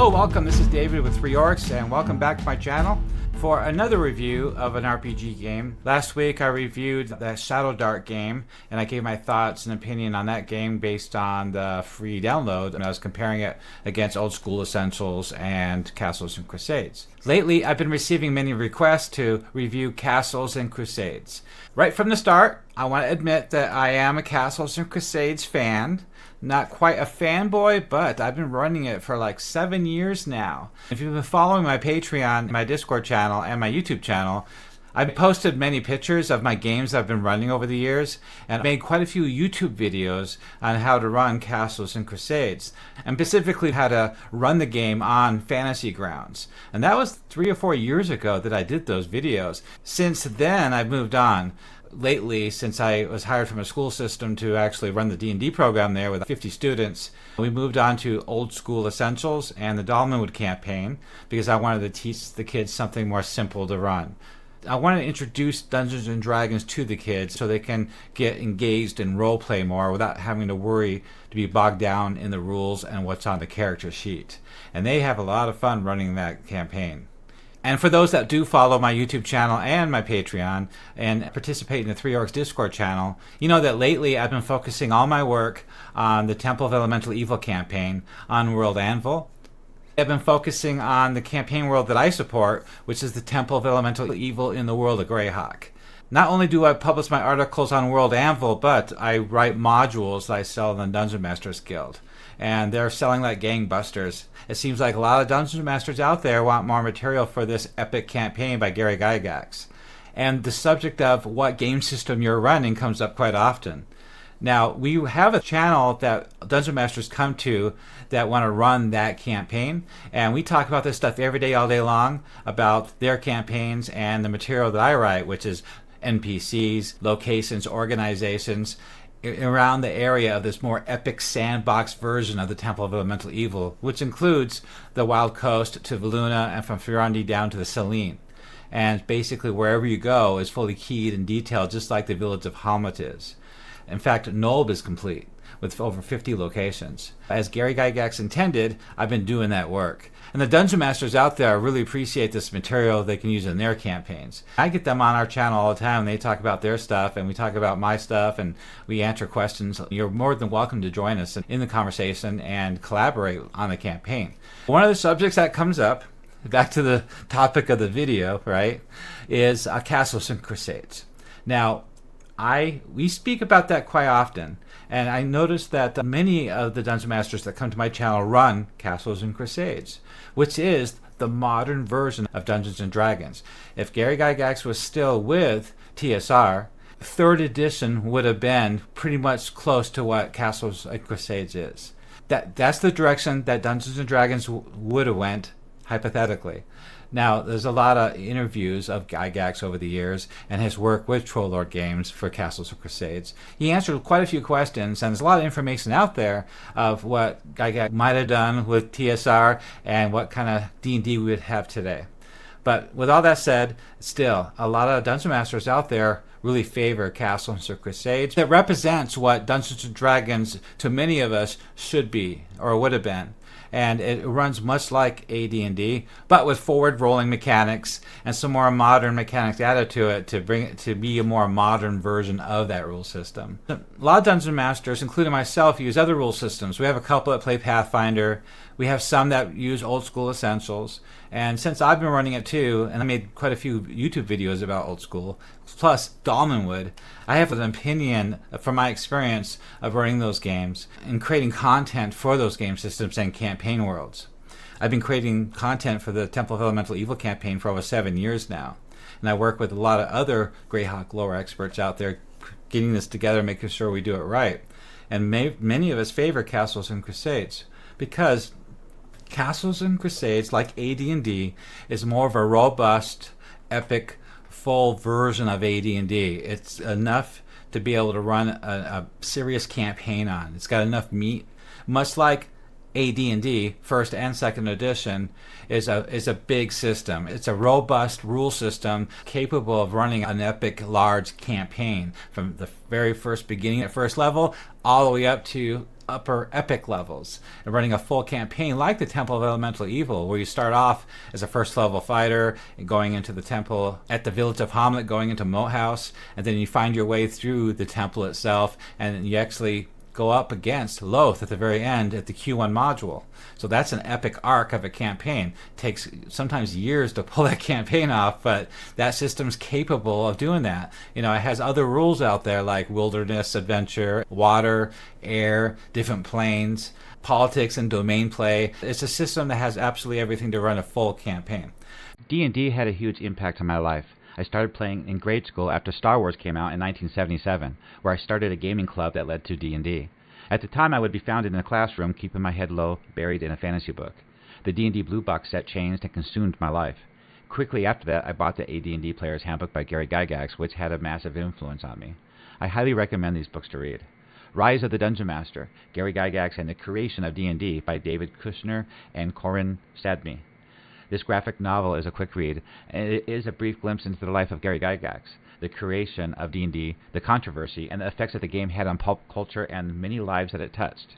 Hello, welcome. This is David with Three Orcs, and welcome back to my channel for another review of an RPG game. Last week I reviewed the Shadow Dart game, and I gave my thoughts and opinion on that game based on the free download, and I was comparing it against Old School Essentials and Castles and Crusades. Lately, I've been receiving many requests to review Castles and Crusades. Right from the start, I want to admit that I am a Castles and Crusades fan. Not quite a fanboy, but I've been running it for like 7 years now. If you've been following my Patreon, my Discord channel, and my YouTube channel, I've posted many pictures of my games I've been running over the years, and made quite a few YouTube videos on how to run Castles and Crusades, and specifically how to run the game on fantasy grounds. And that was 3 or 4 years ago that I did those videos. Since then, I've moved on. Lately, since I was hired from a school system to actually run the D&D program there with 50 students, we moved on to Old School Essentials and the Dolmenwood campaign because I wanted to teach the kids something more simple to run. I wanted to introduce Dungeons and Dragons to the kids so they can get engaged in roleplay more without having to worry to be bogged down in the rules and what's on the character sheet. And they have a lot of fun running that campaign. And for those that do follow my YouTube channel and my Patreon and participate in the Three Orcs Discord channel, you know that lately I've been focusing all my work on the Temple of Elemental Evil campaign on World Anvil. I've been focusing on the campaign world that I support, which is the Temple of Elemental Evil in the World of Greyhawk. Not only do I publish my articles on World Anvil, but I write modules that I sell in the Dungeon Masters Guild. And they're selling like gangbusters. It seems like a lot of Dungeon Masters out there want more material for this epic campaign by Gary Gygax. And the subject of what game system you're running comes up quite often. Now, we have a channel that Dungeon Masters come to that want to run that campaign, and we talk about this stuff every day, all day long, about their campaigns and the material that I write, which is NPCs, locations, organizations, around the area of this more epic sandbox version of the Temple of Elemental Evil, which includes the Wild Coast to Valuna and from Ferrandi down to the Selene. And basically wherever you go is fully keyed and detailed, just like the village of Hamlet is. In fact, Nolb is complete with over 50 locations. As Gary Gygax intended, I've been doing that work. And the Dungeon Masters out there really appreciate this material they can use in their campaigns. I get them on our channel all the time, and they talk about their stuff, and we talk about my stuff, and we answer questions. You're more than welcome to join us in the conversation and collaborate on the campaign. One of the subjects that comes up, back to the topic of the video, right, is Castles and Crusades. Now, we speak about that quite often, and I noticed that many of the Dungeon Masters that come to my channel run Castles and Crusades, which is the modern version of Dungeons and Dragons. If Gary Gygax was still with TSR, 3rd edition would have been pretty much close to what Castles and Crusades is. That's the direction that Dungeons and Dragons would have went, hypothetically. Now, there's a lot of interviews of Gygax over the years and his work with Troll Lord Games for Castles of Crusades. He answered quite a few questions, and there's a lot of information out there of what Gygax might have done with TSR and what kind of D&D we would have today. But with all that said, still, a lot of Dungeon Masters out there really favor Castles of Crusades. That represents what Dungeons and Dragons, to many of us, should be, or would have been. And it runs much like AD&D, but with forward-rolling mechanics and some more modern mechanics added to it to bring it to be a more modern version of that rule system. A lot of Dungeon Masters, including myself, use other rule systems. We have a couple that play Pathfinder. We have some that use Old School Essentials. And since I've been running it too, and I made quite a few YouTube videos about Old School, plus Dolmenwood, I have an opinion from my experience of running those games and creating content for those game systems and campaign worlds. I've been creating content for the Temple of Elemental Evil campaign for over 7 years now. And I work with a lot of other Greyhawk lore experts out there getting this together, making sure we do it right. And many of us favor Castles and Crusades because Castles and Crusades, like AD&D, is more of a robust, epic, full version of AD&D. It's enough to be able to run a serious campaign on. It's got enough meat, much like AD&D, first and second edition, is a big system. It's a robust rule system capable of running an epic, large campaign from the very first beginning at first level all the way up to upper epic levels, and running a full campaign like the Temple of Elemental Evil, where you start off as a first level fighter and going into the temple at the village of Hamlet, going into Moat House, and then you find your way through the temple itself, and you actually go up against Loth at the very end at the Q1 module. So that's an epic arc of a campaign. It takes sometimes years to pull that campaign off, but that system's capable of doing that. It has other rules out there like wilderness adventure, water, air, different planes, politics and domain play. It's a system that has absolutely everything to run a full campaign. D&D had a huge impact on my life. I started playing in grade school after Star Wars came out in 1977, where I started a gaming club that led to D&D. At the time, I would be found in a classroom, keeping my head low, buried in a fantasy book. The D&D Blue Box set changed and consumed my life. Quickly after that, I bought the AD&D Player's Handbook by Gary Gygax, which had a massive influence on me. I highly recommend these books to read. Rise of the Dungeon Master, Gary Gygax and the Creation of D&D by David Kushner and Corinne Stadmy. This graphic novel is a quick read, and it is a brief glimpse into the life of Gary Gygax, the creation of D&D, the controversy, and the effects that the game had on pulp culture and many lives that it touched.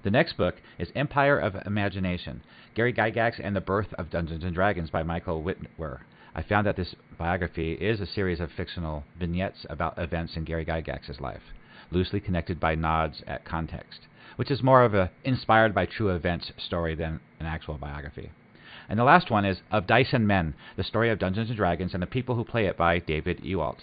The next book is Empire of Imagination, Gary Gygax and the Birth of Dungeons & Dragons by Michael Whitwer. I found that this biography is a series of fictional vignettes about events in Gary Gygax's life, loosely connected by nods at context, which is more of a inspired by true events story than an actual biography. And the last one is Of Dice and Men, the story of Dungeons & Dragons and the people who play it by David Ewalt.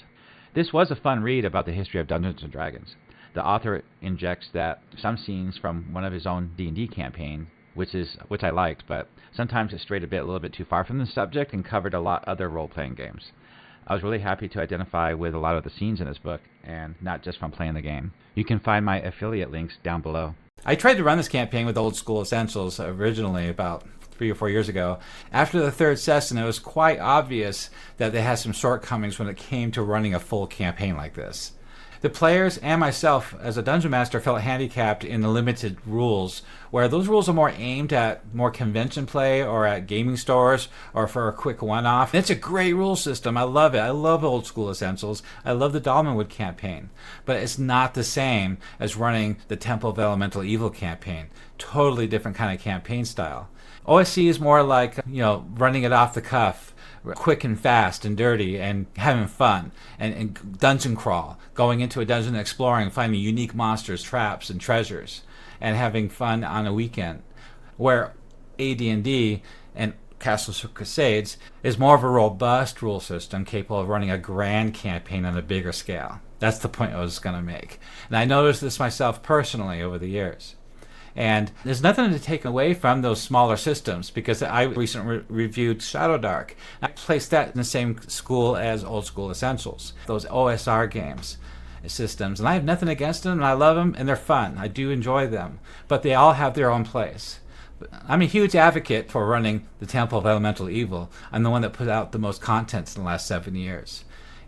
This was a fun read about the history of Dungeons & Dragons. The author injects that some scenes from one of his own D&D campaign, which I liked, but sometimes it strayed a little bit too far from the subject and covered a lot other role-playing games. I was really happy to identify with a lot of the scenes in this book, and not just from playing the game. You can find my affiliate links down below. I tried to run this campaign with Old School Essentials originally about 3 or 4 years ago. After the third session, it was quite obvious that they had some shortcomings when it came to running a full campaign like this. The players and myself as a dungeon master felt handicapped in the limited rules, where those rules are more aimed at more convention play or at gaming stores or for a quick one-off. It's a great rule system. I love it. I love Old School Essentials. I love the Dalmanwood campaign. But it's not the same as running the Temple of Elemental Evil campaign. Totally different kind of campaign style. OSC is more like, running it off the cuff, quick and fast and dirty and having fun, and dungeon crawl, going into a dungeon, exploring, finding unique monsters, traps, and treasures, and having fun on a weekend. Where AD&D and Castles Crusades is more of a robust rule system capable of running a grand campaign on a bigger scale. That's the point I was going to make. And I noticed this myself personally over the years. And there's nothing to take away from those smaller systems, because I recently reviewed Shadowdark. I placed that in the same school as Old School Essentials, those OSR games, systems. And I have nothing against them, and I love them, and they're fun. I do enjoy them. But they all have their own place. I'm a huge advocate for running the Temple of Elemental Evil. I'm the one that put out the most content in the last 7 years.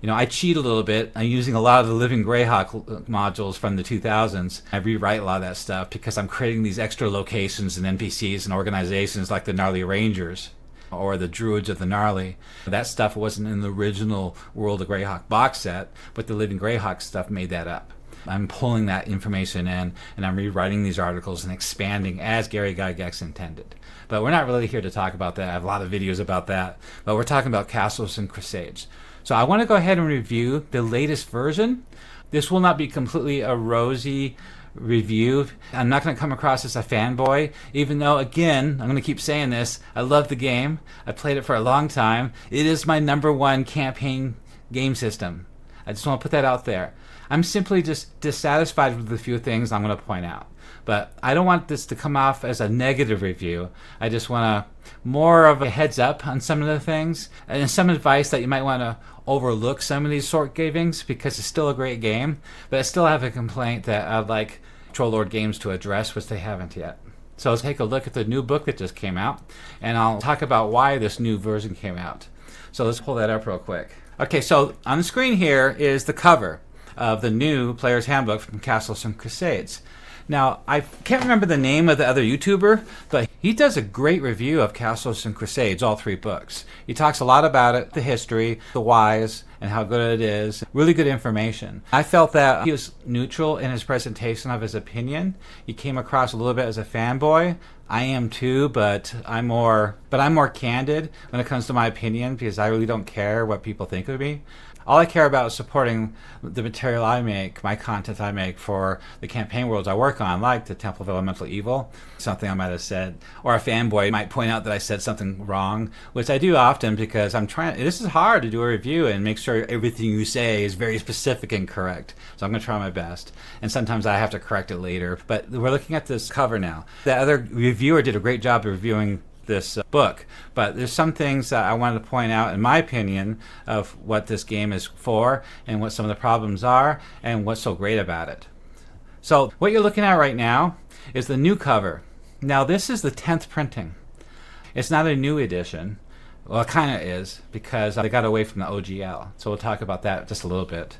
I cheat a little bit. I'm using a lot of the Living Greyhawk modules from the 2000s. I rewrite a lot of that stuff because I'm creating these extra locations and NPCs and organizations like the Gnarly Rangers or the Druids of the Gnarly. That stuff wasn't in the original World of Greyhawk box set, but the Living Greyhawk stuff made that up. I'm pulling that information in, and I'm rewriting these articles and expanding as Gary Gygax intended. But we're not really here to talk about that. I have a lot of videos about that. But we're talking about Castles and Crusades. So I want to go ahead and review the latest version. This will not be completely a rosy review. I'm not going to come across as a fanboy, even though, again, I'm going to keep saying this, I love the game. I played it for a long time. It is my #1 campaign game system. I just want to put that out there. I'm simply just dissatisfied with a few things I'm going to point out. But I don't want this to come off as a negative review. I just want more of a heads up on some of the things and some advice that you might want to overlook some of these sort givings, because it's still a great game. But I still have a complaint that I'd like Troll Lord Games to address, which they haven't yet. So let's take a look at the new book that just came out, and I'll talk about why this new version came out. So let's pull that up real quick. Okay, so on the screen here is the cover of the new Player's Handbook from Castles and Crusades. Now, I can't remember the name of the other YouTuber, but he does a great review of Castles and Crusades, all 3 books. He talks a lot about it, the history, the whys, and how good it is. Really good information. I felt that he was neutral in his presentation of his opinion. He came across a little bit as a fanboy. I am too, but I'm more candid when it comes to my opinion because I really don't care what people think of me. All I care about is supporting the material I make, my content I make for the campaign worlds I work on, like the Temple of Elemental Evil, something I might have said, or a fanboy might point out that I said something wrong, which I do often because this is hard to do a review and make sure everything you say is very specific and correct. So I'm going to try my best. And sometimes I have to correct it later. But we're looking at this cover now. The other reviewer did a great job of reviewing this book, but there's some things that I wanted to point out in my opinion of what this game is for and what some of the problems are and what's so great about it. So what you're looking at right now is the new cover. Now this is the 10th printing. It's not a new edition. Well, it kind of is because they got away from the OGL. So we'll talk about that just a little bit.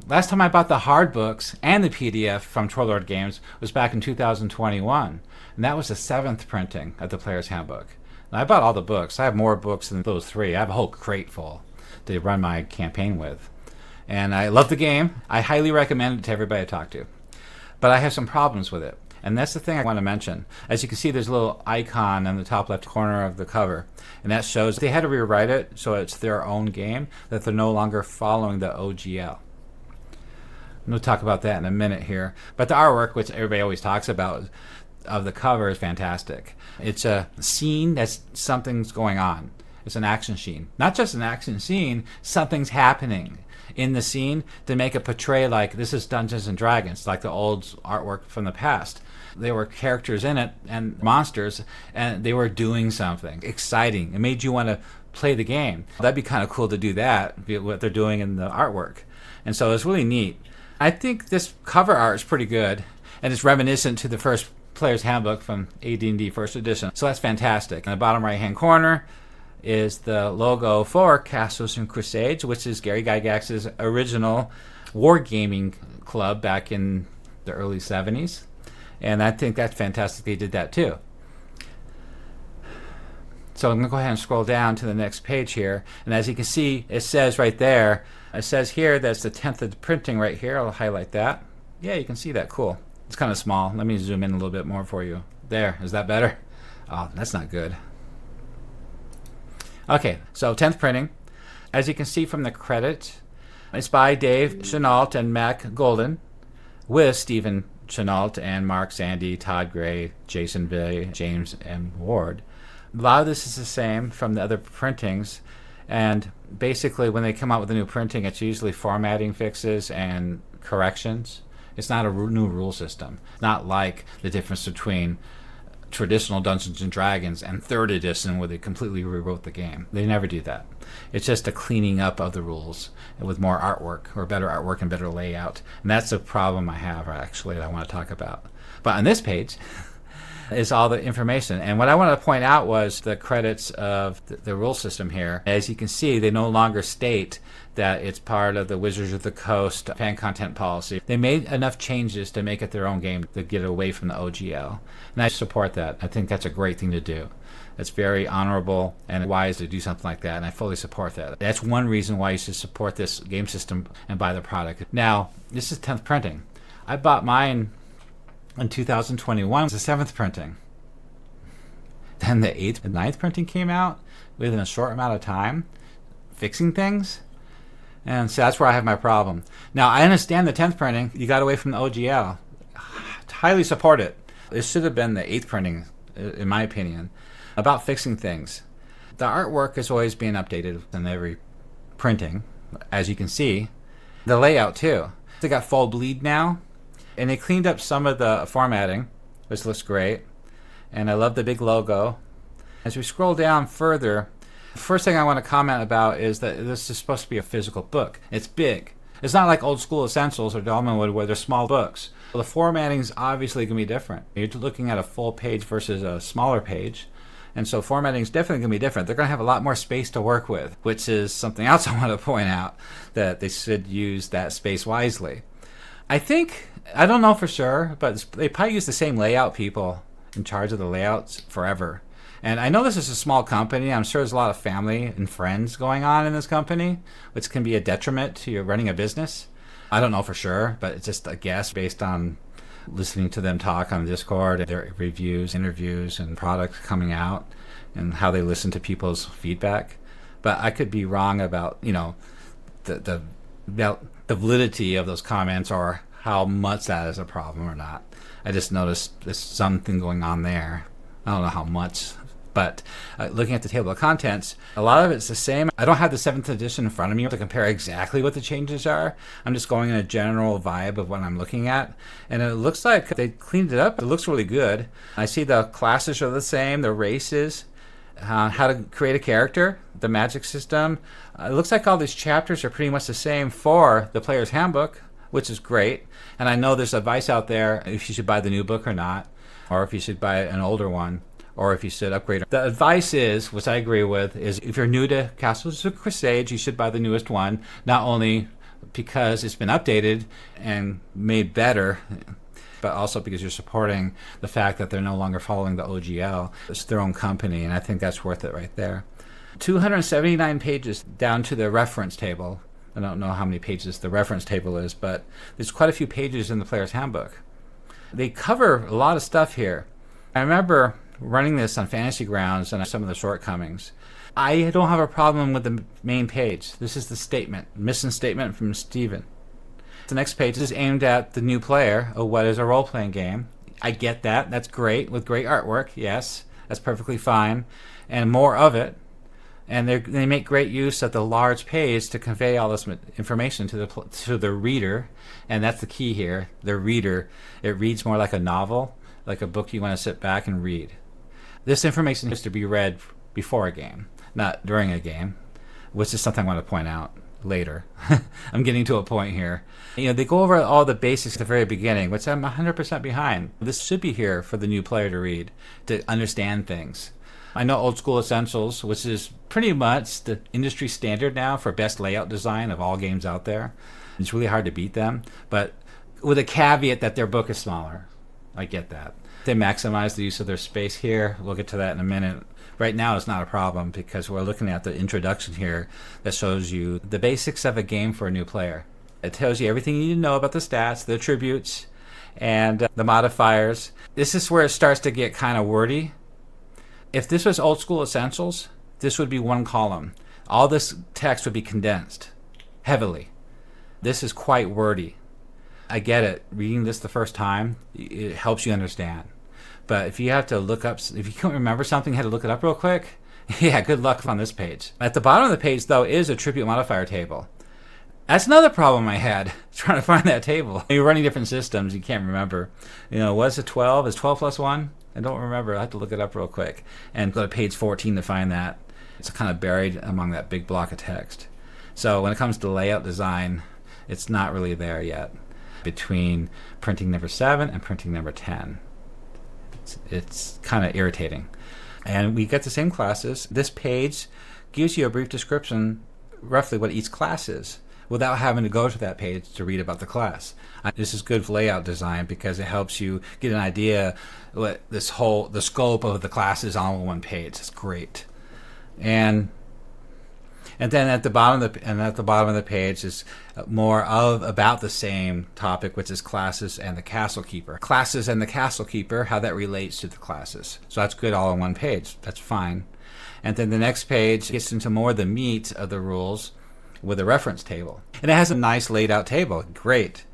Last time I bought the hard books and the PDF from Trollord Games was back in 2021, and that was the 7th printing of the Player's Handbook. Now, I bought all the books. I have more books than those 3. I have a whole crate full to run my campaign with. And I love the game. I highly recommend it to everybody I talk to. But I have some problems with it. And that's the thing I want to mention. As you can see, there's a little icon in the top left corner of the cover. And that shows they had to rewrite it so it's their own game, that they're no longer following the OGL. We'll talk about that in a minute here. But the artwork, which everybody always talks about, of the cover is fantastic. It's a scene that's something's going on. It's an action scene. Not just an action scene, something's happening in the scene to make it portray like this is Dungeons and Dragons, like the old artwork from the past. There were characters in it and monsters, and they were doing something exciting. It made you want to play the game. That'd be kind of cool to do that, what they're doing in the artwork. And so it's really neat. I think this cover art is pretty good, and it's reminiscent to the first Player's Handbook from AD&D First Edition. So that's fantastic. In the bottom right-hand corner is the logo for Castles and Crusades, which is Gary Gygax's original wargaming club back in the early 70s. And I think that's fantastic they did that too. So I'm going to go ahead and scroll down to the next page here. And as you can see, it says right there, it says here that's the 10th of the printing right here. I'll highlight that. Yeah, you can see that. Cool. It's kind of small. Let me zoom in a little bit more for you. There. Is that better? Oh, that's not good. Okay, so 10th printing. As you can see from the credits, it's by Dave Chenault and Mac Golden with Stephen Chenault and Mark Sandy, Todd Gray, Jason Bay, James M. Ward. A lot of this is the same from the other printings, and basically when they come out with a new printing, it's usually formatting fixes and corrections. It's not a new rule system. It's not like the difference between traditional Dungeons and Dragons and 3rd edition where they completely rewrote the game. They never do that. It's just a cleaning up of the rules with more artwork or better artwork and better layout. And that's a problem I have actually that I want to talk about. But on this page is all the information. And what I wanted to point out was the credits of the rule system here. As you can see, they no longer state that it's part of the Wizards of the Coast fan content policy. They made enough changes to make it their own game to get away from the OGL. And I support that. I think that's a great thing to do. It's very honorable and wise to do something like that, and I fully support that. That's one reason why you should support this game system and buy the product. Now, this is 10th printing. I bought mine in 2021. It's the 7th printing. Then the 8th and 9th printing came out within a short amount of time, fixing things. And so that's where I have my problem. Now, I understand the 10th printing. You got away from the OGL. Highly support it. It should have been the 8th printing, in my opinion, about fixing things. The artwork is always being updated in every printing, as you can see. The layout, too. They got full bleed now. And they cleaned up some of the formatting, which looks great. And I love the big logo. As we scroll down further, the first thing I want to comment about is that this is supposed to be a physical book. It's big. It's not like Old School Essentials or Dolmenwood where they're small books. The formatting is obviously going to be different. You're looking at a full page versus a smaller page. And so formatting is definitely going to be different. They're going to have a lot more space to work with, which is something else I want to point out, that they should use that space wisely. I think, I don't know for sure, but they probably use the same layout people in charge of the layouts forever. And I know this is a small company. I'm sure there's a lot of family and friends going on in this company, which can be a detriment to your running a business. I don't know for sure, but it's just a guess based on listening to them talk on Discord, their reviews, interviews, and products coming out, and how they listen to people's feedback. But I could be wrong about, the validity of those comments or how much that is a problem or not. I just noticed there's something going on there. I don't know how much. But looking at the table of contents, a lot of it's the same. I don't have the 7th edition in front of me to compare exactly what the changes are. I'm just going in a general vibe of what I'm looking at. And it looks like they cleaned it up. It looks really good. I see the classes are the same, the races, how to create a character, the magic system. It looks like all these chapters are pretty much the same for the player's handbook, which is great. And I know there's advice out there if you should buy the new book or not, or if you should buy an older one, or if you should upgrade. The advice is, which I agree with, is if you're new to Castles Crusades, you should buy the newest one, not only because it's been updated and made better, but also because you're supporting the fact that they're no longer following the OGL. It's their own company, and I think that's worth it right there. 279 pages down to the reference table. I don't know how many pages the reference table is, but there's quite a few pages in the player's handbook. They cover a lot of stuff here. I remember running this on Fantasy Grounds and some of the shortcomings. I don't have a problem with the main page. This is the statement, mission statement from Steven. The next page is aimed at the new player of what is a role-playing game. I get that. That's great, with great artwork. Yes, that's perfectly fine. And more of it. And they make great use of the large page to convey all this information to the reader. And that's the key here, the reader. It reads more like a novel, like a book you want to sit back and read. This information is to be read before a game, not during a game, which is something I want to point out later. I'm getting to a point here. They go over all the basics at the very beginning, which I'm 100% behind. This should be here for the new player to read, to understand things. I know Old School Essentials, which is pretty much the industry standard now for best layout design of all games out there. It's really hard to beat them, but with a caveat that their book is smaller. I get that. They maximize the use of their space here. We'll get to that in a minute. Right now it's not a problem because we're looking at the introduction here that shows you the basics of a game for a new player. It tells you everything you need to know about the stats, the attributes, and the modifiers. This is where it starts to get kind of wordy. If this was Old School Essentials, this would be one column. All this text would be condensed heavily. This is quite wordy. I get it. Reading this the first time, it helps you understand. But if you have to look up, if you can't remember something, you had to look it up real quick, yeah, good luck on this page. At the bottom of the page, though, is a attribute modifier table. That's another problem I had, trying to find that table. You're running different systems, you can't remember. Was it 12? Is 12 plus 1? I don't remember. I have to look it up real quick and go to page 14 to find that. It's kind of buried among that big block of text. So when it comes to layout design, it's not really there yet. Between printing number 7 and printing number 10. It's kind of irritating. And we get the same classes. This page gives you a brief description, roughly what each class is, without having to go to that page to read about the class. This is good for layout design because it helps you get an idea what the scope of the class is on one page. It's great. And then at the bottom of the page is more of about the same topic, which is classes and the castle keeper. Classes and the castle keeper, how that relates to the classes. So that's good all on one page. That's fine. And then the next page gets into more of the meat of the rules with a reference table. And it has a nice laid out table. Great.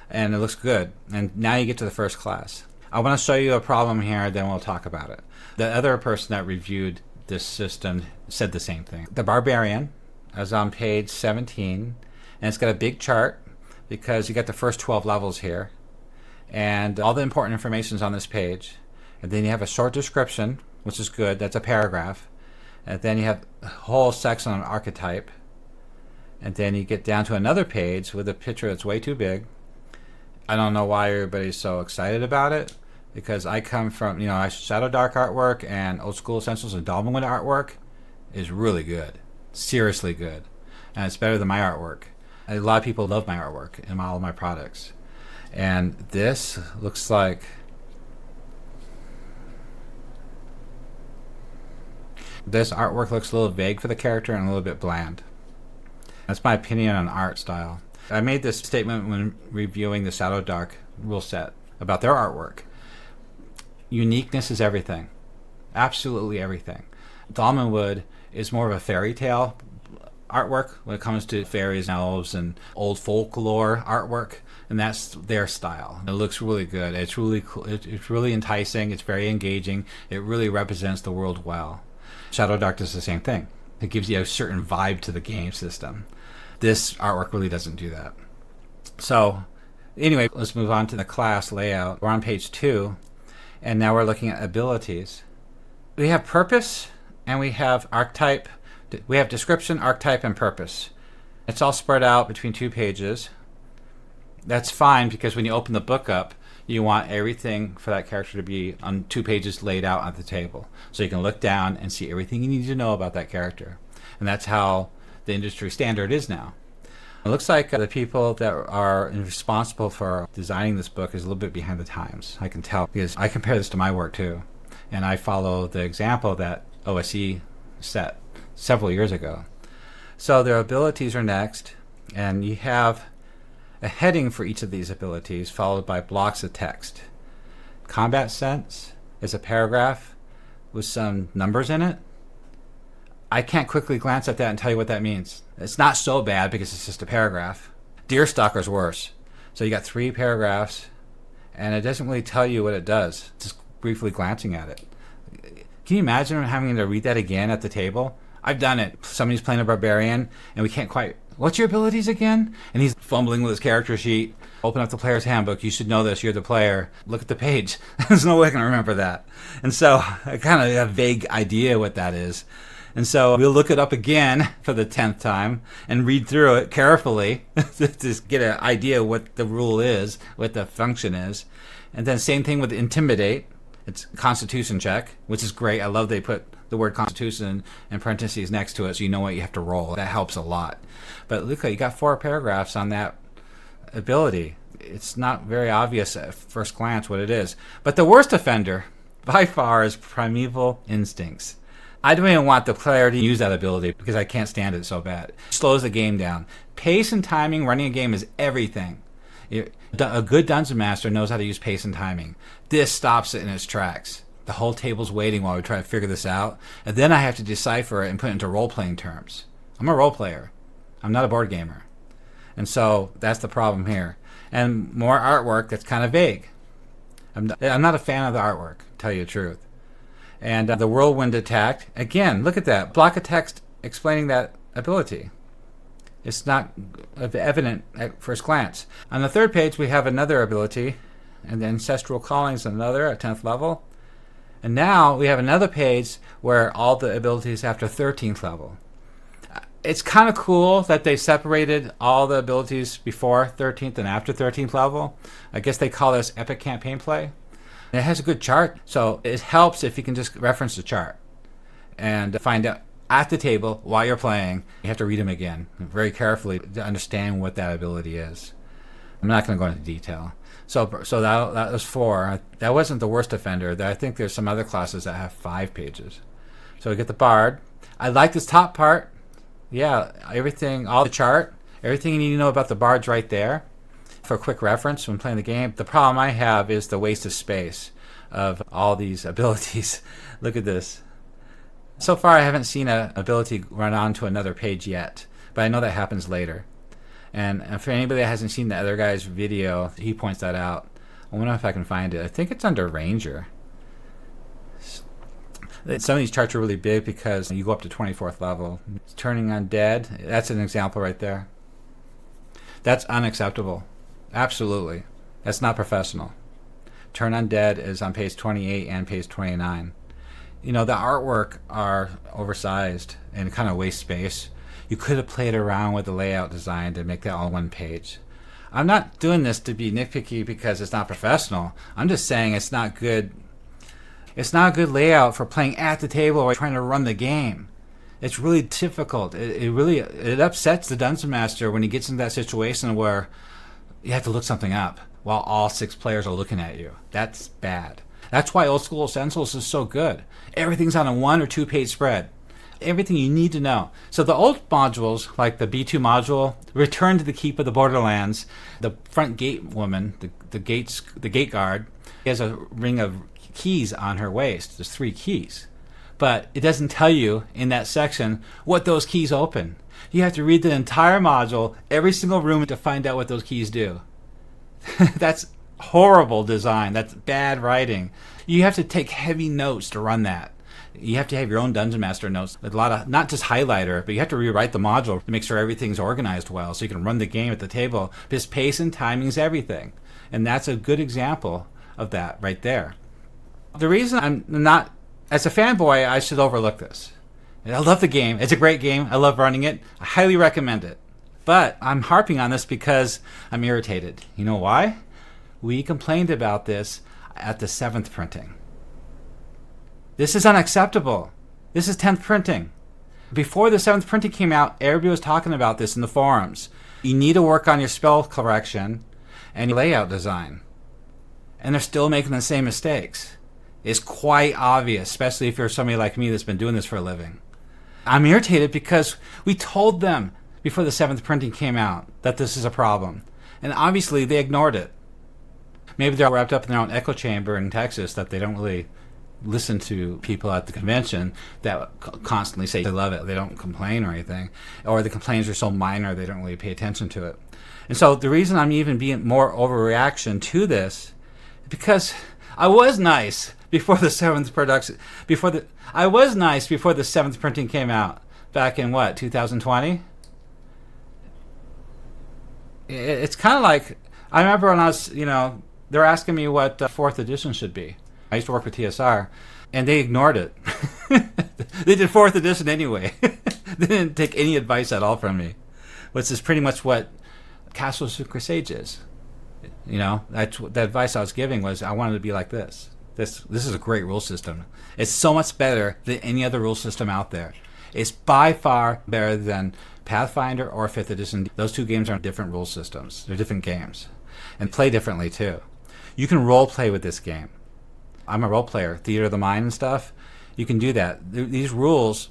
And it looks good. And now you get to the first class. I want to show you a problem here, then we'll talk about it. The other person that reviewed this system said the same thing. The Barbarian is on page 17, and it's got a big chart because you got the first 12 levels here, and all the important information is on this page. And then you have a short description, which is good. That's a paragraph. And then you have a whole section on archetype. And then you get down to another page with a picture that's way too big. I don't know why everybody's so excited about it, because I come from, Shadow Dark artwork and Old School Essentials and Dolmenwood artwork is really good. Seriously good. And it's better than my artwork. A lot of people love my artwork and all of my products. And this looks like... This artwork looks a little vague for the character and a little bit bland. That's my opinion on art style. I made this statement when reviewing the Shadow Dark rule set about their artwork. Uniqueness is everything. Absolutely everything. Dalmanwood is more of a fairy tale artwork when it comes to fairies and elves and old folklore artwork, and that's their style. It looks really good. It's really cool. It's really enticing. It's very engaging. It really represents the world well. Shadow Dark does the same thing. It gives you a certain vibe to the game system. This artwork really doesn't do that. So anyway, let's move on to the class layout. We're on page 2, and now we're looking at abilities. We have purpose, and we have archetype. We have description, archetype, and purpose. It's all spread out between 2 pages. That's fine, because when you open the book up, you want everything for that character to be on 2 pages laid out at the table. So you can look down and see everything you need to know about that character. And that's how the industry standard is now. It looks like the people that are responsible for designing this book is a little bit behind the times. I can tell, because I compare this to my work too. And I follow the example that OSE set several years ago. So their abilities are next, and you have a heading for each of these abilities followed by blocks of text. Combat sense is a paragraph with some numbers in it. I can't quickly glance at that and tell you what that means. It's not so bad because it's just a paragraph. Deerstalker's worse. So you got 3 paragraphs, and it doesn't really tell you what it does, just briefly glancing at it. Can you imagine having to read that again at the table? I've done it. Somebody's playing a barbarian, and we can't quite... What's your abilities again? And he's fumbling with his character sheet. Open up the player's handbook. You should know this. You're the player. Look at the page. There's no way I can remember that. And so I kind of have a vague idea what that is. And so we'll look it up again for the 10th time and read through it carefully to get an idea what the rule is, what the function is. And then same thing with intimidate. It's Constitution check, which is great. I love they put the word Constitution in parentheses next to it so you know what you have to roll. That helps a lot. But look, you got 4 paragraphs on that ability. It's not very obvious at first glance what it is. But the worst offender, by far, is Primeval Instincts. I don't even want the player to use that ability because I can't stand it so bad. It slows the game down. Pace and timing, running a game is everything. A good dungeon master knows how to use pace and timing. This stops it in its tracks. The whole table's waiting while we try to figure this out, and then I have to decipher it and put it into role-playing terms. I'm a role player. I'm not a board gamer. And so that's the problem here. And more artwork that's kind of vague. I'm not a fan of the artwork, to tell you the truth. And the whirlwind attack, again, look at that. Block of text explaining that ability. It's not evident at first glance. On the 3rd page, we have another ability, and the Ancestral Calling is another at 10th level. And now we have another page where all the abilities after 13th level. It's kind of cool that they separated all the abilities before 13th and after 13th level. I guess they call this Epic Campaign Play. And it has a good chart, so it helps if you can just reference the chart and find out at the table while you're playing. You have to read them again very carefully to understand what that ability is. I'm not going to go into detail. So that was 4. That wasn't the worst offender. I think there's some other classes that have 5 pages. So we get the Bard. I like this top part. Yeah, everything, all the chart, everything you need to know about the Bard's right there. For a quick reference when playing the game, the problem I have is the waste of space of all these abilities. Look at this. So far I haven't seen an ability run on to another page yet, but I know that happens later. And for anybody that hasn't seen the other guy's video, he points that out. I wonder if I can find it. I think it's under Ranger. Some of these charts are really big because you go up to 24th level. Turning Undead, that's an example right there. That's unacceptable. Absolutely. That's not professional. Turn Undead is on page 28 and page 29. You know, the artwork are oversized and kind of waste space. You could have played around with the layout design to make that all one page. I'm not doing this to be nitpicky because it's not professional. I'm just saying it's not good. It's not a good layout for playing at the table or trying to run the game. It's really difficult. It upsets the dungeon master when he gets into that situation where you have to look something up. while all 6 players are looking at you. That's bad. That's why Old School Essentials is so good. Everything's on a 1 or 2 page spread. Everything you need to know. So the old modules, like the B2 module, Return to the Keep of the Borderlands, the front gate woman, the gate guard, has a ring of keys on her waist. There's 3 keys. But it doesn't tell you in that section what those keys open. You have to read the entire module, every single room, to find out what those keys do. That's horrible design. That's bad writing. You have to take heavy notes to run that. You have to have your own Dungeon Master notes. A lot of, not just highlighter, but you have to rewrite the module to make sure everything's organized well so you can run the game at the table. Because pace and timing is everything. And that's a good example of that right there. The reason I'm not, as a fanboy, I should overlook this. And I love the game. It's a great game. I love running it. I highly recommend it. But I'm harping on this because I'm irritated. You know why? We complained about this at the 7th printing. This is unacceptable. This is 10th printing. Before the 7th printing came out, everybody was talking about this in the forums. You need to work on your spell correction and your layout design. And they're still making the same mistakes. It's quite obvious, especially if you're somebody like me that's been doing this for a living. I'm irritated because we told them before the 7th printing came out that this is a problem. And obviously they ignored it. Maybe they're wrapped up in their own echo chamber in Texas that they don't really listen to people at the convention that constantly say they love it. They don't complain or anything. Or the complaints are so minor they don't really pay attention to it. And so the reason I'm even being more overreaction to this is because I was nice before the 7th production. I was nice before the 7th printing came out back in 2020? It's kind of like, I remember when I was, they're asking me what 4th edition should be. I used to work with TSR, and they ignored it. They did 4th edition anyway. They didn't take any advice at all from me, which is pretty much what Castles Crusades is. The advice I was giving was I wanted to be like this. This is a great rule system. It's so much better than any other rule system out there. It's by far better than Pathfinder or 5th edition. Those 2 games are different rule systems. They're different games. And play differently, too. You can role play with this game. I'm a role player, theater of the mind and stuff. You can do that. These rules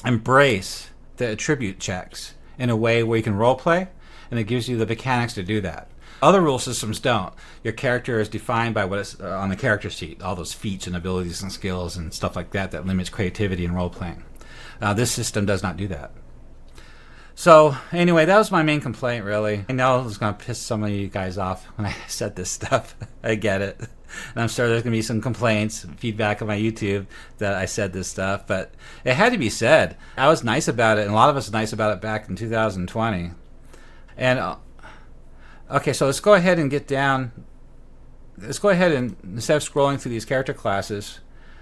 embrace the attribute checks in a way where you can role play, and it gives you the mechanics to do that. Other rule systems don't. Your character is defined by what is on the character sheet, all those feats and abilities and skills and stuff like that limits creativity and role playing. This system does not do that. So anyway, that was my main complaint, really. I know it's going to piss some of you guys off when I said this stuff. I get it. And I'm sure there's going to be some complaints, feedback on my YouTube that I said this stuff, but it had to be said. I was nice about it, and a lot of us were nice about it back in 2020. And, okay, so let's go ahead and get down. Let's go ahead and, instead of scrolling through these character classes,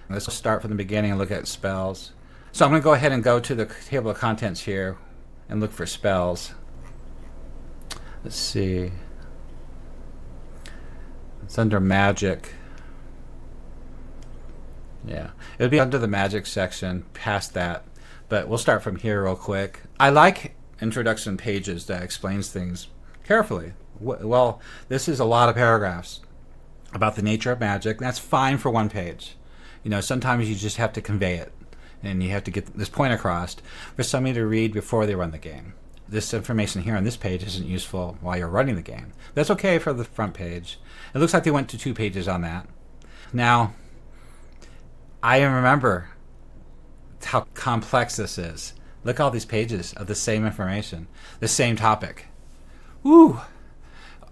let's start from the beginning and look at spells. So I'm going to go ahead and go to the table of contents here and look for spells. Let's see. It's under magic. Yeah, it'll be under the magic section, past that. But we'll start from here real quick. I like introduction pages that explains things carefully. Well, this is a lot of paragraphs about the nature of magic. That's fine for 1 page. Sometimes you just have to convey it. And you have to get this point across for somebody to read before they run the game. This information here on this page isn't useful while you're running the game. That's okay for the front page. It looks like they went to 2 pages on that. Now, I remember how complex this is. Look at all these pages of the same information, the same topic. Woo!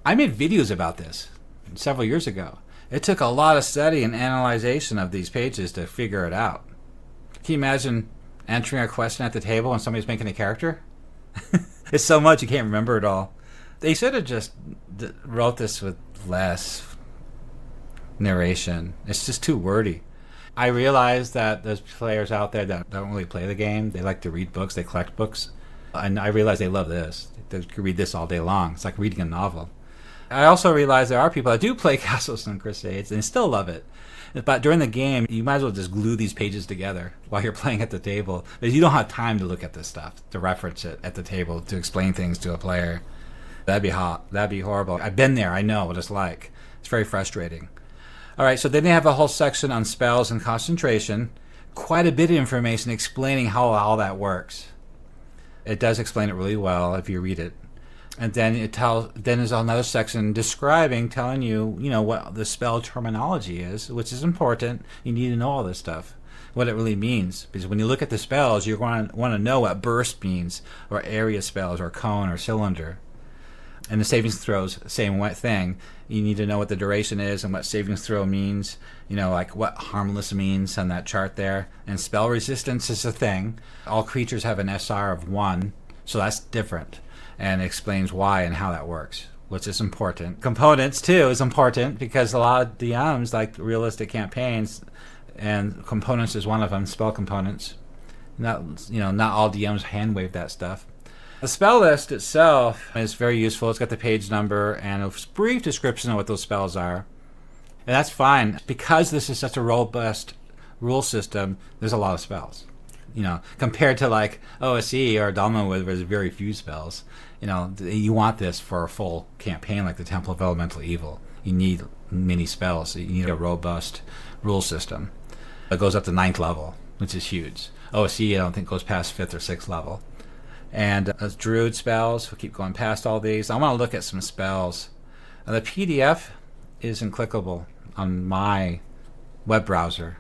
I made videos about this several years ago. It took a lot of study and analyzation of these pages to figure it out. Can you imagine answering a question at the table and somebody's making a character? It's so much you can't remember it all. They should have just wrote this with less narration. It's just too wordy. I realize that there's players out there that don't really play the game. They like to read books. They collect books. And I realize they love this. They could read this all day long. It's like reading a novel. I also realize there are people that do play Castles and Crusades and still love it. But during the game, you might as well just glue these pages together while you're playing at the table. Because you don't have time to look at this stuff, to reference it at the table, to explain things to a player. That'd be hot. That'd be horrible. I've been there. I know what it's like. It's very frustrating. All right, so then they have a whole section on spells and concentration. Quite a bit of information explaining how all that works. It does explain it really well if you read it. And then then there's another section describing, telling you, what the spell terminology is, which is important. You need to know all this stuff, what it really means. Because when you look at the spells, you're going to want to know what burst means, or area spells, or cone, or cylinder. And the savings throws, same thing. You need to know what the duration is and what savings throw means, like what harmless means on that chart there. And spell resistance is a thing. All creatures have an SR of 1, so that's different. And it explains why and how that works, which is important. Components, too, is important because a lot of DMs like realistic campaigns, and components is one of them, spell components. Not all DMs hand-wave that stuff. The spell list itself is very useful. It's got the page number and a brief description of what those spells are. And that's fine. Because this is such a robust rule system, there's a lot of spells. Compared to like OSE or Dalma, where there's very few spells. You want this for a full campaign like the Temple of Elemental Evil. You need many spells. You need a robust rule system. It goes up to 9th level, which is huge. OSE, I don't think, goes past 5th or 6th level. And Druid spells, we'll keep going past all these. I want to look at some spells. The PDF isn't clickable on my web browser.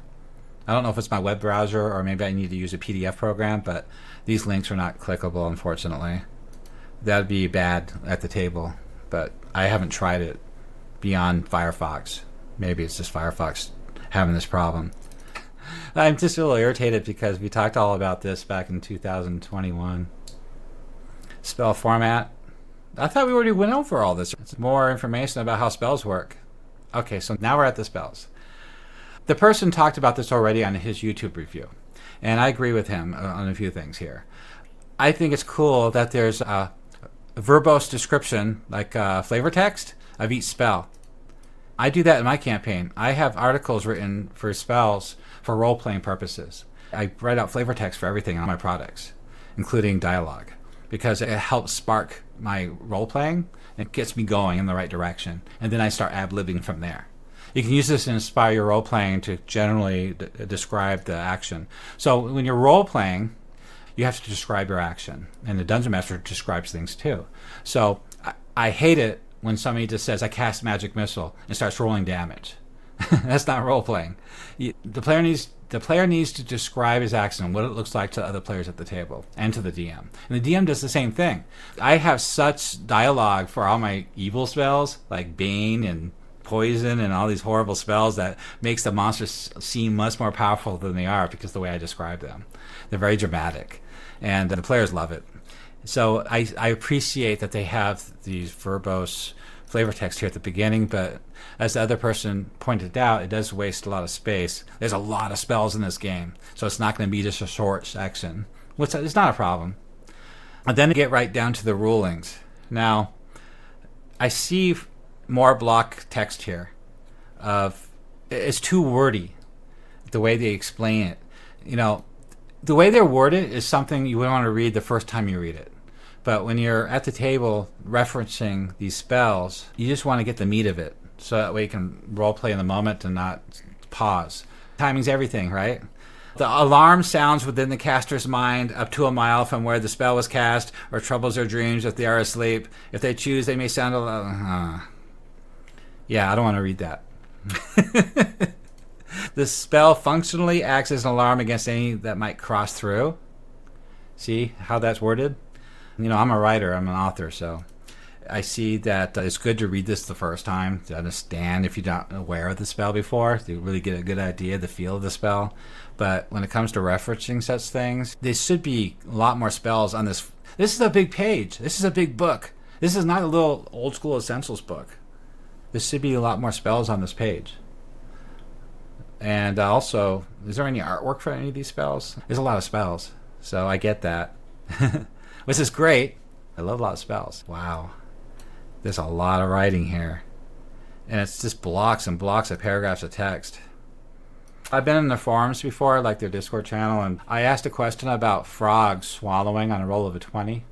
I don't know if it's my web browser or maybe I need to use a PDF program, but these links are not clickable, unfortunately. That'd be bad at the table, but I haven't tried it beyond Firefox. Maybe it's just Firefox having this problem. I'm just a little irritated because we talked all about this back in 2021. Spell format. I thought we already went over all this. It's more information about how spells work. Okay, so now we're at the spells. The person talked about this already on his YouTube review, and I agree with him on a few things here. I think it's cool that there's a verbose description, like flavor text, of each spell. I do that in my campaign. I have articles written for spells for role-playing purposes. I write out flavor text for everything on my products, including dialogue, because it helps spark my role-playing. It gets me going in the right direction, and then I start ad-libbing from there. You can use this to inspire your role-playing to generally describe the action. So when you're role-playing, you have to describe your action, and the Dungeon Master describes things too. So I hate it when somebody just says, I cast Magic Missile, and starts rolling damage. That's not role-playing. The player needs to describe his action and what it looks like to other players at the table and to the DM. And the DM does the same thing. I have such dialogue for all my evil spells, like Bane and Poison and all these horrible spells, that makes the monsters seem much more powerful than they are because of the way I describe them. They're very dramatic, and the players love it. So I appreciate that they have these verbose flavor text here at the beginning, but as the other person pointed out, it does waste a lot of space. There's a lot of spells in this game, so it's not going to be just a short section, which is not a problem. And then get right down to the rulings. Now, I see more block text here. It's too wordy, the way they explain it. The way they're worded is something you would want to read the first time you read it. But when you're at the table referencing these spells, you just want to get the meat of it, so that way you can role play in the moment and not pause. Timing's everything, right? The alarm sounds within the caster's mind up to a mile from where the spell was cast, or troubles their dreams if they are asleep. If they choose, they may sound a little... Yeah, I don't want to read that. The spell functionally acts as an alarm against any that might cross through. See how that's worded? I'm a writer, I'm an author, so I see that it's good to read this the first time to understand if you're not aware of the spell before, to really get a good idea of the feel of the spell. But when it comes to referencing such things, there should be a lot more spells on this. This is a big page. This is a big book. This is not a little old school essentials book. There should be a lot more spells on this page. And also, is there any artwork for any of these spells? There's a lot of spells, so I get that. Which is great. I love a lot of spells. Wow. There's a lot of writing here. And it's just blocks and blocks of paragraphs of text. I've been in the forums before, like their Discord channel, and I asked a question about frogs swallowing on a roll of a 20.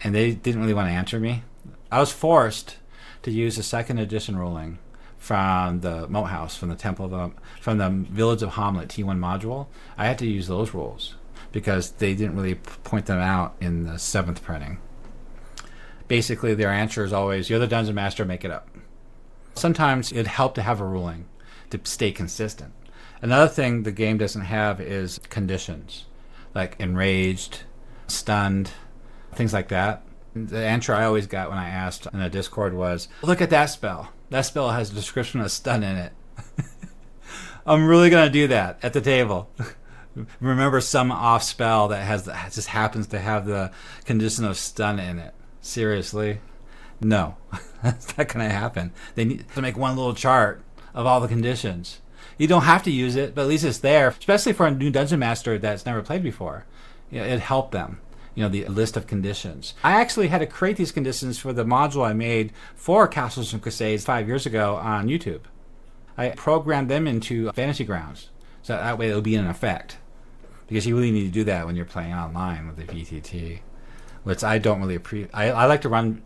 and they didn't really want to answer me. I was forced to use the second edition ruling from the Moat House, from the Village of Hamlet T1 module. I had to use those rules because they didn't really point them out in the 7th printing. Basically, their answer is always, you're the dungeon master, make it up. Sometimes it'd help to have a ruling to stay consistent. Another thing the game doesn't have is conditions, like enraged, stunned, things like that. The answer I always got when I asked in the Discord was, look at that spell. That spell has a description of stun in it. I'm really going to do that at the table. Remember some off spell that just happens to have the condition of stun in it. Seriously? No. That's not going to happen. They need to make one little chart of all the conditions. You don't have to use it, but at least it's there, especially for a new dungeon master that's never played before. It helped them. The list of conditions. I actually had to create these conditions for the module I made for Castles and Crusades 5 years ago on YouTube. I programmed them into Fantasy Grounds, so that way it'll be in effect. Because you really need to do that when you're playing online with the VTT, which I don't really appreciate. I like to run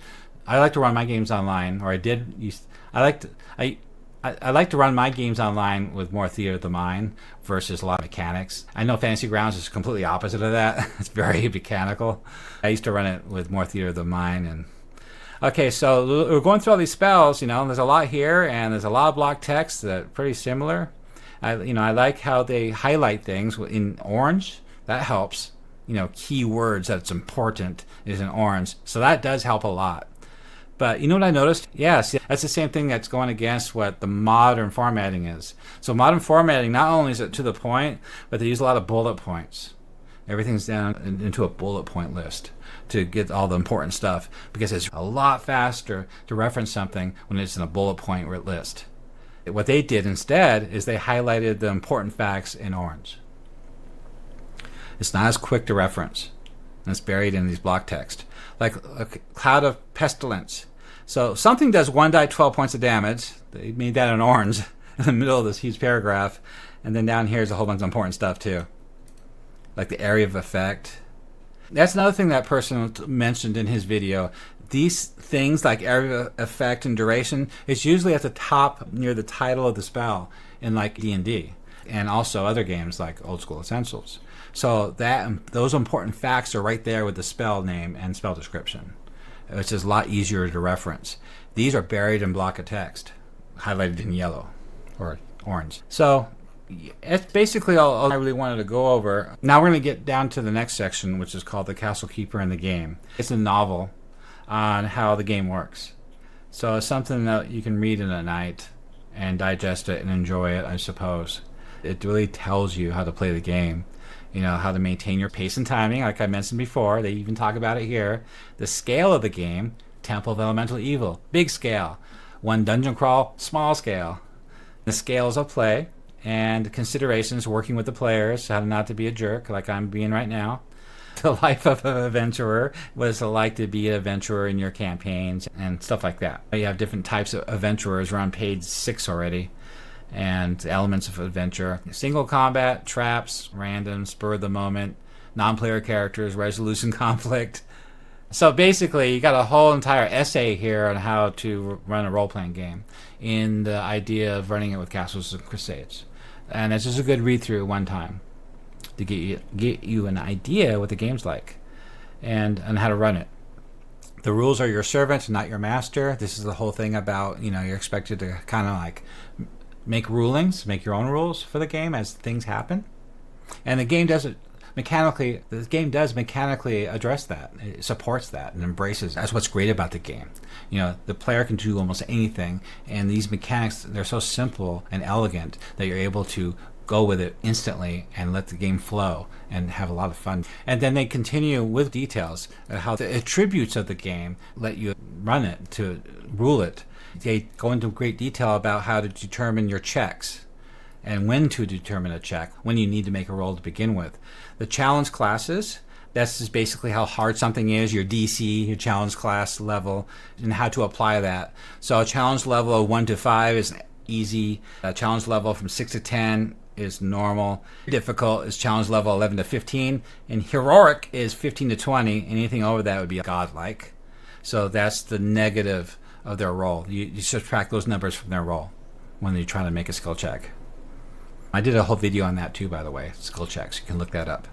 my games online, or I did. I like to run my games online with more theater of the mind versus a lot of mechanics. I know Fantasy Grounds is completely opposite of that. It's very mechanical. I used to run it with more theater of the mind. Okay, so we're going through all these spells. There's a lot here, and there's a lot of block text that are pretty similar. I like how they highlight things in orange. That helps. Key words that's important is in orange. So that does help a lot. But you know what I noticed? Yes, that's the same thing that's going against what the modern formatting is. So modern formatting, not only is it to the point, but they use a lot of bullet points. Everything's down into a bullet point list to get all the important stuff, because it's a lot faster to reference something when it's in a bullet point list. What they did instead is they highlighted the important facts in orange. It's not as quick to reference, and it's buried in these block text. Like a cloud of pestilence. So something does 1 die 12 points of damage. They made that in orange in the middle of this huge paragraph. And then down here is a whole bunch of important stuff too. Like the area of effect. That's another thing that person mentioned in his video. These things like area of effect and duration, it's usually at the top near the title of the spell in like D&D. And also other games like Old School Essentials. So those important facts are right there with the spell name and spell description, which is a lot easier to reference. These are buried in block of text, highlighted in yellow or orange. So it's basically all I really wanted to go over. Now we're going to get down to the next section, which is called The Castle Keeper in the Game. It's a novel on how the game works. So it's something that you can read in a night and digest it and enjoy it, I suppose. It really tells you how to play the game. How to maintain your pace and timing, like I mentioned before. They even talk about it here. The scale of the game, Temple of Elemental Evil, big scale. 1 dungeon crawl, small scale. The scales of play and considerations working with the players, how not to be a jerk like I'm being right now. The life of an adventurer, what it's like to be an adventurer in your campaigns and stuff like that. You have different types of adventurers. We're on page 6 already. And elements of adventure. Single combat, traps, random, spur of the moment, non-player characters, resolution conflict. So basically, you got a whole entire essay here on how to run a role-playing game in the idea of running it with Castles and Crusades. And it's just a good read-through one time to get you an idea what the game's like and how to run it. The rules are your servant, not your master. This is the whole thing about, you're expected to kind of like make rulings, make your own rules for the game as things happen. And the game does mechanically address that. It supports that and embraces. That's what's great about the game. The player can do almost anything, and these mechanics, they're so simple and elegant that you're able to go with it instantly and let the game flow and have a lot of fun. And then they continue with details of how the attributes of the game let you run it, to rule it. They go into great detail about how to determine your checks and when to determine a check, when you need to make a roll to begin with. The challenge classes, that's just basically how hard something is, your DC, your challenge class level, and how to apply that. So a challenge level of 1 to 5 is easy. A challenge level from 6 to 10 is normal. Difficult is challenge level 11 to 15. And heroic is 15 to 20. Anything over that would be godlike. So that's the negative of their roll. You subtract those numbers from their roll when you're trying to make a skill check. I did a whole video on that too, by the way, skill checks. You can look that up.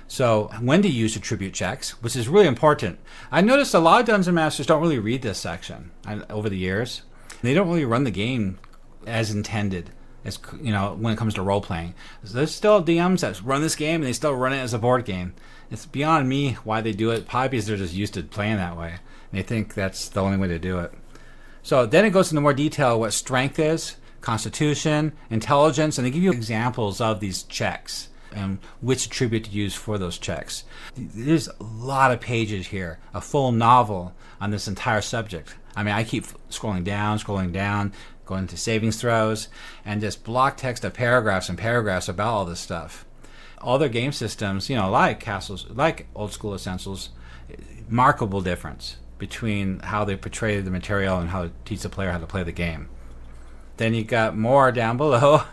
So when to use attribute checks, which is really important. I noticed a lot of Dungeon Masters don't really read this section over the years. They don't really run the game as intended, as when it comes to role playing. So there's still DMs that run this game and they still run it as a board game. It's beyond me why they do it. Probably because they're just used to playing that way. And they think that's the only way to do it. So then it goes into more detail what strength is, constitution, intelligence, and they give you examples of these checks and which attribute to use for those checks. There's a lot of pages here, a full novel on this entire subject. I mean, I keep scrolling down, going to savings throws, and just block text of paragraphs and paragraphs about all this stuff. All their game systems, like Castles, like Old School Essentials, remarkable difference between how they portray the material and how to teach the player how to play the game. Then you got more down below,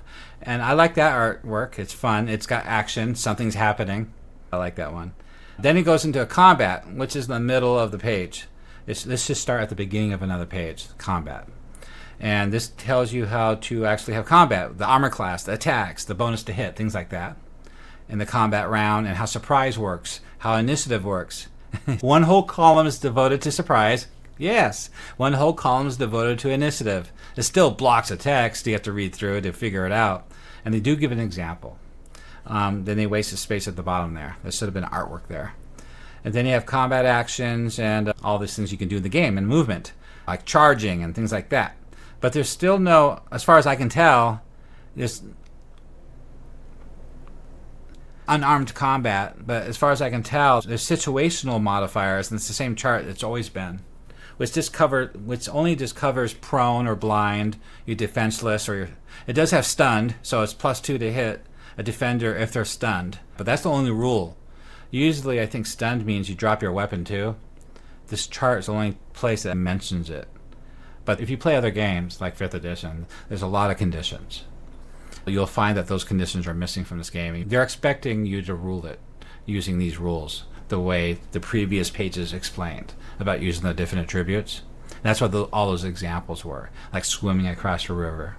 and I like that artwork. It's fun. It's got action. Something's happening. I like that one. Then it goes into a combat, which is in the middle of the page. Let's just start at the beginning of another page, combat. And this tells you how to actually have combat, the armor class, the attacks, the bonus to hit, things like that, in the combat round, and how surprise works, how initiative works. One whole column is devoted to surprise. Yes, one whole column is devoted to initiative. It still blocks of text. You have to read through it to figure it out. And they do give an example. Then they waste the space at the bottom there. There should have been artwork there. And then you have combat actions and all these things you can do in the game and movement, like charging and things like that. But there's still no, as far as I can tell, there's unarmed combat. But as far as I can tell, there's situational modifiers, and it's the same chart it's always been. Which only just covers prone or blind, you're defenseless, it does have stunned, so it's +2 to hit a defender if they're stunned. But that's the only rule. Usually I think stunned means you drop your weapon too. This chart is the only place that mentions it. But if you play other games, like 5th edition, there's a lot of conditions. You'll find that those conditions are missing from this game. They're expecting you to rule it using these rules, the way the previous pages explained about using the different attributes. That's what all those examples were, like swimming across a river,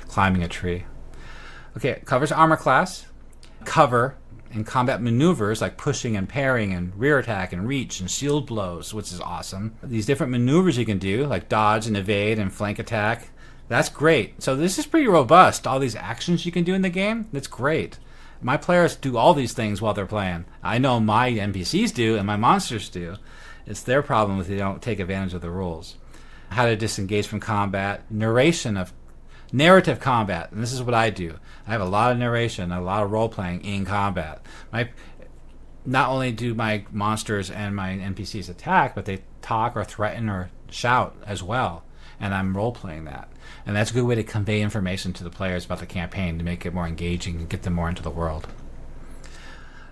climbing a tree. Okay, it covers armor class, cover, and combat maneuvers like pushing and parrying and rear attack and reach and shield blows, which is awesome. These different maneuvers you can do, like dodge and evade and flank attack. That's great. So this is pretty robust. All these actions you can do in the game, that's great. My players do all these things while they're playing. I know my NPCs do and my monsters do. It's their problem if they don't take advantage of the rules. How to disengage from combat, narrative combat, and this is what I do. I have a lot of narration, a lot of role-playing in combat. Not only do my monsters and my NPCs attack, but they talk or threaten or shout as well, and I'm role-playing that. And that's a good way to convey information to the players about the campaign to make it more engaging and get them more into the world.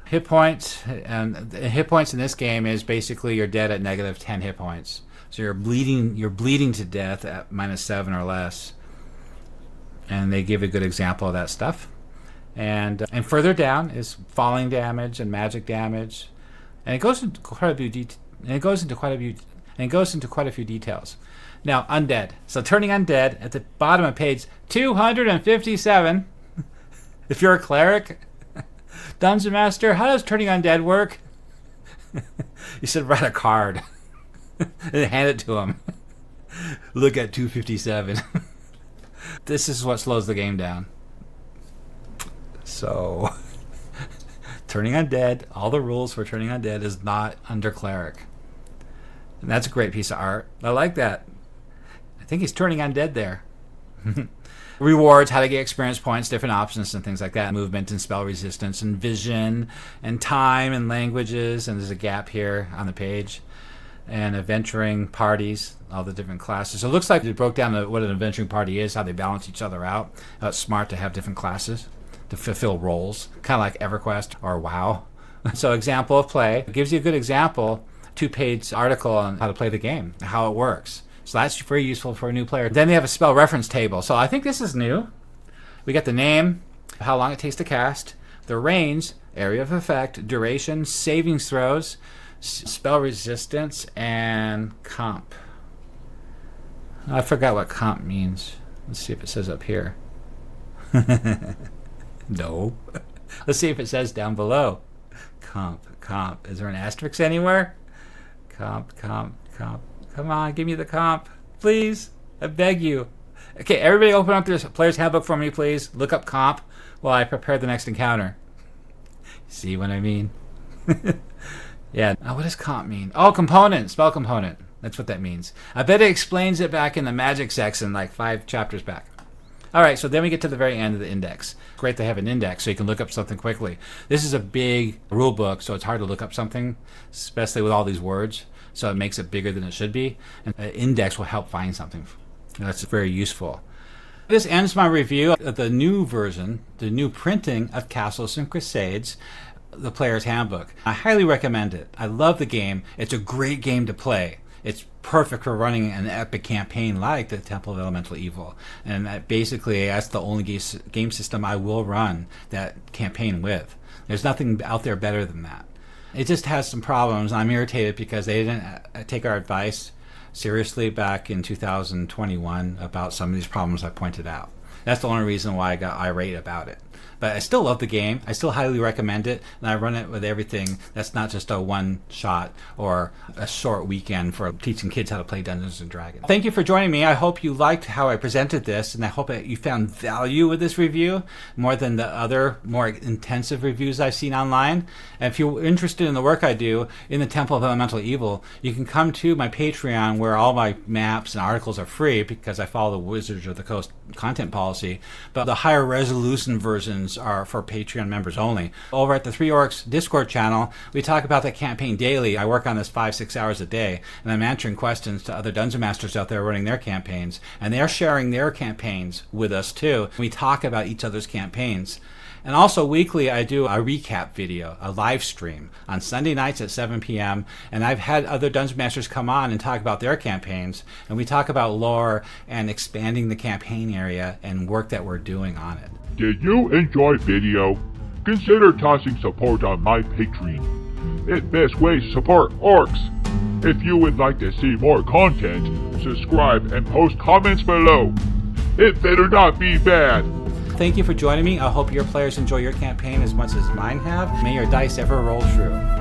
Hit points, and the hit points in this game is basically you're dead at -10 hit points. So you're bleeding to death at -7 or less. And they give a good example of that stuff. And further down is falling damage and magic damage, and it goes into quite a few details. Now, undead. So turning undead at the bottom of page 257. If you're a cleric, Dungeon Master, how does turning undead work? You should write a card and hand it to him. Look at 257. This is what slows the game down. So, turning undead, all the rules for turning undead is not under cleric. And that's a great piece of art. I like that. I think he's turning undead there. Rewards, how to get experience points, different options and things like that. Movement and spell resistance and vision and time and languages. And there's a gap here on the page. And adventuring parties, all the different classes. So it looks like they broke down what an adventuring party is, how they balance each other out. How it's smart to have different classes to fulfill roles, kind of like EverQuest or WoW. So example of play. It gives you a good example, 2-page article on how to play the game, how it works. So that's very useful for a new player. Then they have a spell reference table. So I think this is new. We got the name, how long it takes to cast, the range, area of effect, duration, savings throws, spell resistance, and comp. I forgot what comp means. Let's see if it says up here. No. Let's see if it says down below. Comp. Is there an asterisk anywhere? Comp. Come on, give me the comp. Please. I beg you. Okay, everybody open up this player's handbook for me, please. Look up comp while I prepare the next encounter. See what I mean? Yeah. What does comp mean? Oh, component. Spell component. That's what that means. I bet it explains it back in the magic section, like 5 chapters back. All right, so then we get to the very end of the index. Great to have an index so you can look up something quickly. This is a big rule book, so it's hard to look up something, especially with all these words. So it makes it bigger than it should be. And an index will help find something. That's very useful. This ends my review of the new version, the new printing of Castles and Crusades, the Player's Handbook. I highly recommend it. I love the game. It's a great game to play. It's perfect for running an epic campaign like the Temple of Elemental Evil. And basically, that's the only game system I will run that campaign with. There's nothing out there better than that. It just has some problems. I'm irritated because they didn't take our advice seriously back in 2021 about some of these problems I pointed out. That's the only reason why I got irate about it. But I still love the game. I still highly recommend it. And I run it with everything. That's not just a one-shot or a short weekend for teaching kids how to play Dungeons & Dragons. Thank you for joining me. I hope you liked how I presented this, and I hope that you found value with this review more than the other, more intensive reviews I've seen online. And if you're interested in the work I do in the Temple of Elemental Evil, you can come to my Patreon where all my maps and articles are free because I follow the Wizards of the Coast content policy. But the higher resolution versions are for Patreon members only. Over at the Three Orcs Discord channel, we talk about the campaign daily. I work on this 5-6 hours a day, and I'm answering questions to other dungeon masters out there running their campaigns, and they're sharing their campaigns with us too. We talk about each other's campaigns. And also weekly, I do a recap video, a live stream on Sunday nights at 7 p.m. And I've had other Dungeon Masters come on and talk about their campaigns. And we talk about lore and expanding the campaign area and work that we're doing on it. Did you enjoy video? Consider tossing support on my Patreon. It's best way to support orcs. If you would like to see more content, subscribe and post comments below. It better not be bad. Thank you for joining me. I hope your players enjoy your campaign as much as mine have. May your dice ever roll true.